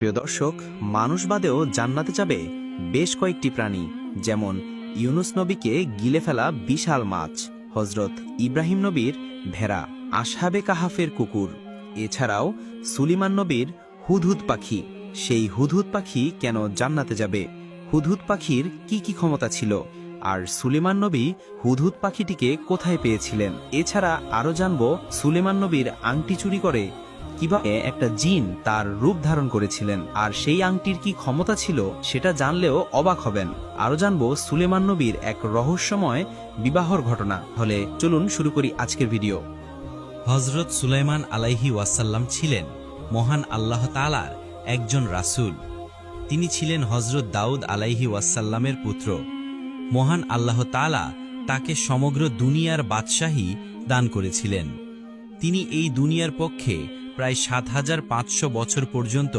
প্রিয় দর্শক, মানুষ বাদেও জান্নাতে যাবে বেশ কয়েকটি প্রাণী, যেমন ইউনুস নবীকে গিলে ফেলা বিশাল মাছ, হজরত ইব্রাহিম নবীর ভেড়া, আসহাবে কাহাফের কুকুর, এছাড়াও সুলিমান নবীর হুদহুদ পাখি। সেই হুদহুদ পাখি কেন জান্নাতে যাবে, হুদহুদ পাখির কি কি ক্ষমতা ছিল, আর সুলেমান নবী হুদহুদ পাখিটিকে কোথায় পেয়েছিলেন। এছাড়া আরও জানব সুলেমান নবীর আংটি চুরি করে কিভাবে একটা জিন তার রূপ ধারণ করেছিলেন, আর সেই আংটির কি ক্ষমতা ছিল সেটা জানলেও অবাক হবেন। আরও জানব সুলেমান নবীর এক রহস্যময় বিবাহর ঘটনা। হলে চলুন শুরু করি আজকের ভিডিও। হজরত সুলাইমান আলাইহি ওয়াসাল্লাম ছিলেন মহান আল্লাহ তাআলার একজন রাসূল। তিনি ছিলেন হজরত দাউদ আলাইহি ওয়াসাল্লামের পুত্র। মহান আল্লাহ তাআলা তাকে সমগ্র দুনিয়ার বাদশাহী দান করেছিলেন। তিনি এই দুনিয়ার পক্ষে প্রায় ৭৫০০ বছর পর্যন্ত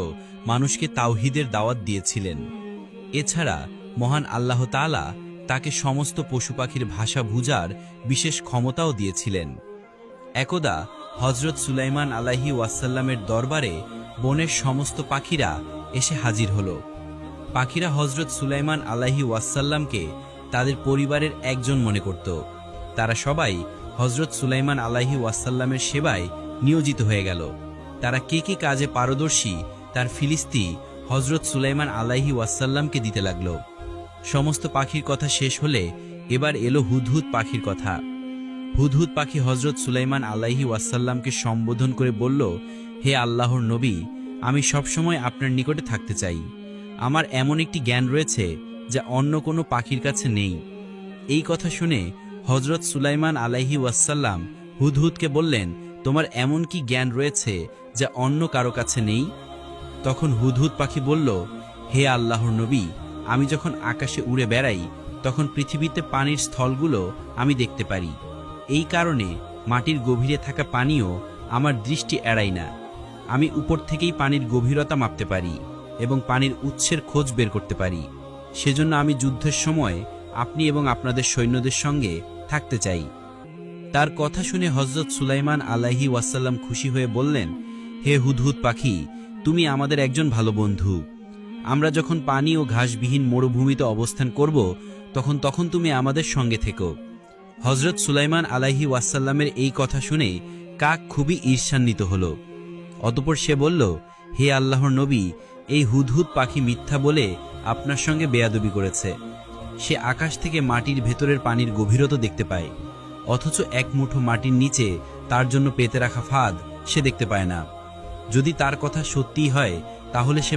মানুষকে তাওহীদের দাওয়াত দিয়েছিলেন। এছাড়া মহান আল্লাহ তাআলা তাকে সমস্ত পশু পাখির ভাষা বুঝার বিশেষ ক্ষমতাও দিয়েছিলেন। একদা হজরত সুলাইমান আলাইহি ওয়াসাল্লামের দরবারে বনের সমস্ত পাখিরা এসে হাজির হল। পাখিরা হজরত সুলাইমান আলাইহি ওয়াসাল্লামকে তাদের পরিবারের একজন মনে করত। তারা সবাই হজরত সুলাইমান আলাইহি ওয়াসাল্লামের সেবায় নিয়োজিত হয়ে গেল। তারা কে কে কাজে পারদর্শী তার ফিলিস্তি হজরত সুলাইমান আলাইহি ওয়াসাল্লামকে দিতে লাগল। সমস্ত পাখির কথা শেষ হলে এবার এলো হুদহুদ পাখির কথা। হুদহুদ পাখি হজরত সুলাইমান আলাইহি ওয়াসাল্লামকে সম্বোধন করে বলল, হে আল্লাহর নবী, আমি সবসময় আপনার নিকটে থাকতে চাই। আমার এমন একটি জ্ঞান রয়েছে যা অন্য কোনো পাখির কাছে নেই। এই কথা শুনে হজরত সুলাইমান আলাইহি ওয়াসাল্লাম হুদহুদকে বললেন, তোমার এমন কি জ্ঞান রয়েছে যা অন্য কারো কাছে নেই? তখন হুদহুদ পাখি বলল, হে আল্লাহর নবী, আমি যখন আকাশে উড়ে বেড়াই তখন পৃথিবীতে পানির স্থলগুলো আমি দেখতে পারি। এই কারণে মাটির গভীরে থাকা পানিও আমার দৃষ্টি এড়ায় না। আমি উপর থেকেই পানির গভীরতা মাপতে পারি এবং পানির উৎসের খোঁজ বের করতে পারি। সেজন্য আমি যুদ্ধের সময় আপনি এবং আপনাদের সৈন্যদের সঙ্গে থাকতে চাই। তার কথা শুনে হজরত সুলাইমান আলাইহি ওয়াসাল্লাম খুশি হয়ে বললেন, হে হুদহুদ পাখি, তুমি আমাদের একজন ভালো বন্ধু। আমরা যখন পানি ও ঘাসবিহীন মরুভূমিতে অবস্থান করব তখন তুমি আমাদের সঙ্গে থেকো। হজরত সুলাইমান আলাইহি ওয়াসাল্লামের এই কথা শুনে কাক খুবই ঈর্ষান্বিত হল। অতঃপর সে বলল, হে আল্লাহর নবী, এই হুদহুদ পাখি মিথ্যা বলে আপনার সঙ্গে বেয়াদবি করেছে। সে আকাশ থেকে মাটির ভেতরের পানির গভীরতা দেখতে পায়, অথচ এক মুঠো মাটির নিচে তার জন্য পেতে রাখা ফাঁদ সে দেখতে পায় না। যদি তার কথা সত্যিই হয় তাহলে সে